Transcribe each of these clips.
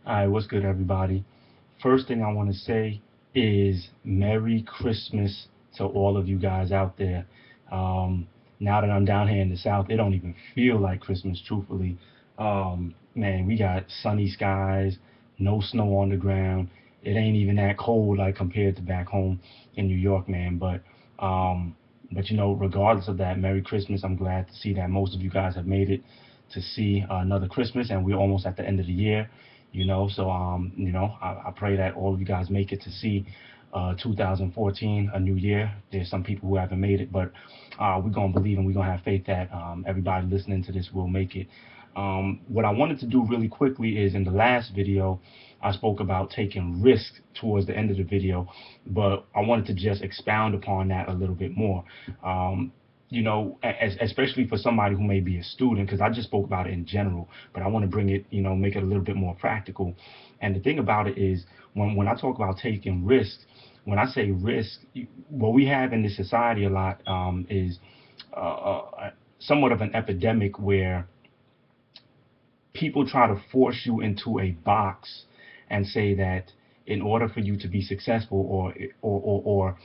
Alright, what's good, everybody? First thing I want to say is Merry Christmas to all of you guys out there. Now that I'm down here in the South, it don't even feel like Christmas, truthfully. Man, we got sunny skies, no snow on the ground. It ain't even that cold like compared to back home in New York, man. But regardless of that, Merry Christmas. I'm glad to see that most of you guys have made it to see another Christmas, and we're almost at the end of the year. I pray that all of you guys make it to see 2014, a new year. There's some people who haven't made it, but we're gonna believe and we're gonna have faith that everybody listening to this will make it. What I wanted to do really quickly is, in the last video, I spoke about taking risks towards the end of the video, but I wanted to just expound upon that a little bit more. Especially for somebody who may be a student, because I just spoke about it in general, but I want to bring it, make it a little bit more practical. And the thing about it is, when I talk about taking risks, when I say risk, what we have in this society a lot is somewhat of an epidemic where people try to force you into a box and say that in order for you to be successful, or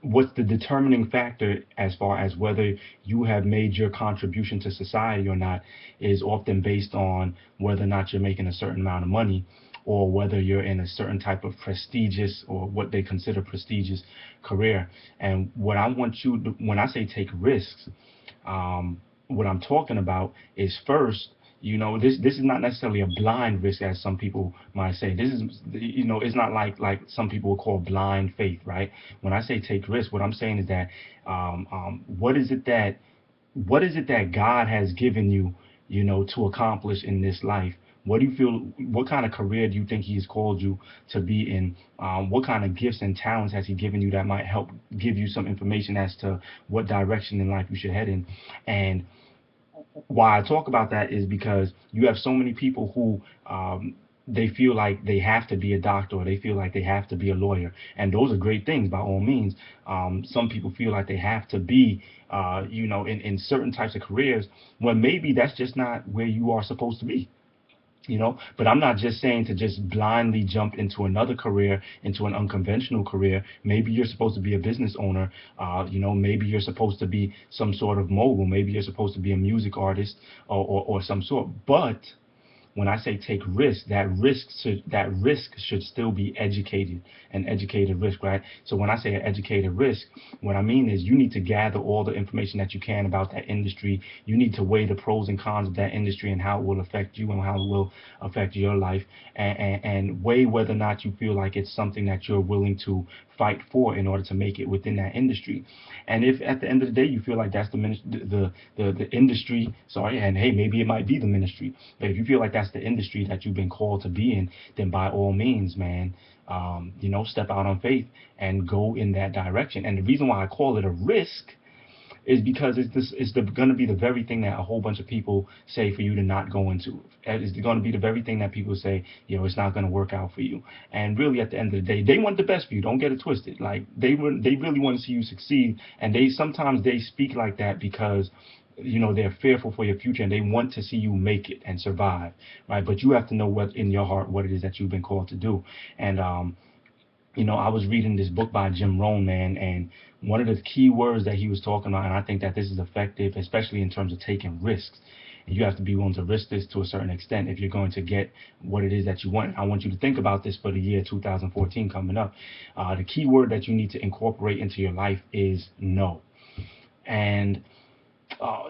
what's the determining factor as far as whether you have made your contribution to society or not is often based on whether or not you're making a certain amount of money, or whether you're in a certain type of prestigious, or what they consider prestigious, career. And what I want you to, when I say take risks, what I'm talking about is, first, this is not necessarily a blind risk, as some people might say. This is, it's not like some people would call blind faith, right? When I say take risk, what I'm saying is that what is it that God has given you, to accomplish in this life? What do you feel? What kind of career do you think He has called you to be in? What kind of gifts and talents has He given you that might help give you some information as to what direction in life you should head in? And why I talk about that is because you have so many people who they feel like they have to be a doctor, or they feel like they have to be a lawyer, and those are great things by all means. Some people feel like they have to be, in certain types of careers, when maybe that's just not where you are supposed to be. But I'm not just saying to just blindly jump into another career, into an unconventional career. Maybe you're supposed to be a business owner. Maybe you're supposed to be some sort of mogul. Maybe you're supposed to be a music artist, or some sort. But when I say take risk, that risk should still be educated, an educated risk, right? So when I say an educated risk, what I mean is you need to gather all the information that you can about that industry. You need to weigh the pros and cons of that industry and how it will affect you and how it will affect your life, and weigh whether or not you feel like it's something that you're willing to fight for in order to make it within that industry. And if at the end of the day you feel like that's the industry, sorry, and hey, maybe it might be the ministry, but if you feel like that's the industry that you've been called to be in, then by all means, man, step out on faith and go in that direction. And the reason why I call it a risk is because it's going to be the very thing that a whole bunch of people say for you to not go into. It's going to be the very thing that people say, it's not going to work out for you. And really, at the end of the day, they want the best for you. Don't get it twisted. Like, they really want to see you succeed, and sometimes they speak like that because they're fearful for your future, and they want to see you make it and survive, right? But you have to know what in your heart, what it is that you've been called to do. And I was reading this book by Jim Rohn, man, and one of the key words that he was talking about, and I think that this is effective, especially in terms of taking risks. And you have to be willing to risk this to a certain extent if you're going to get what it is that you want. I want you to think about this for the year 2014 coming up. The key word that you need to incorporate into your life is no. And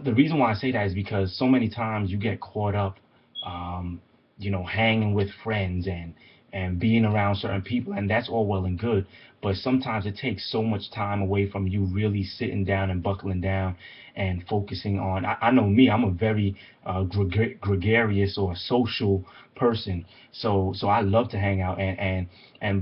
the reason why I say that is because so many times you get caught up, hanging with friends and being around certain people, and that's all well and good, but sometimes it takes so much time away from you really sitting down and buckling down and focusing on. I know me, I'm a very gregarious or social person, so I love to hang out,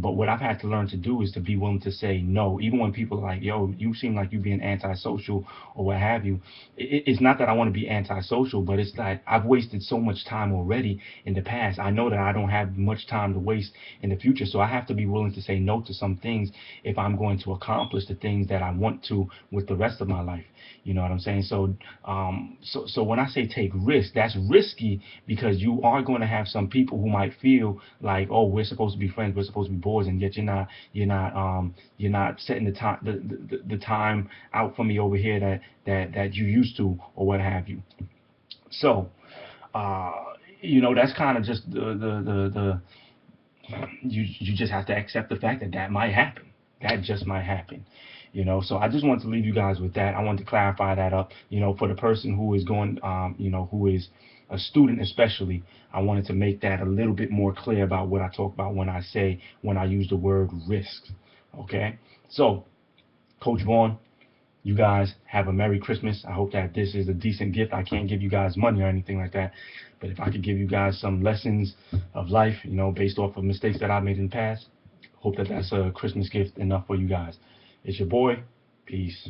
but what I've had to learn to do is to be willing to say no, even when people are like, yo, you seem like you being antisocial or what have you. It's not that I want to be antisocial, but it's that I've wasted so much time already in the past. I know that I don't have much time to waste in the future, so I have to be willing to say no to some things if I'm going to accomplish the things that I want to with the rest of my life. You know what I'm saying? So when I say take risks, that's risky because you are going to have some people who might feel like, oh, we're supposed to be friends, we're supposed to be boys, and yet you're not setting the time out for me over here that you used to, or what have you. So, uh, that's kind of just the you just have to accept the fact that that might happen. That just might happen. So I just want to leave you guys with that. I want to clarify that up. For the person who is going, who is a student especially, I wanted to make that a little bit more clear about what I talk about when I use the word risk. Okay. So, Coach Vaughn, you guys have a Merry Christmas. I hope that this is a decent gift. I can't give you guys money or anything like that, but if I could give you guys some lessons of life, based off of mistakes that I made in the past, hope that that's a Christmas gift enough for you guys. It's your boy. Peace.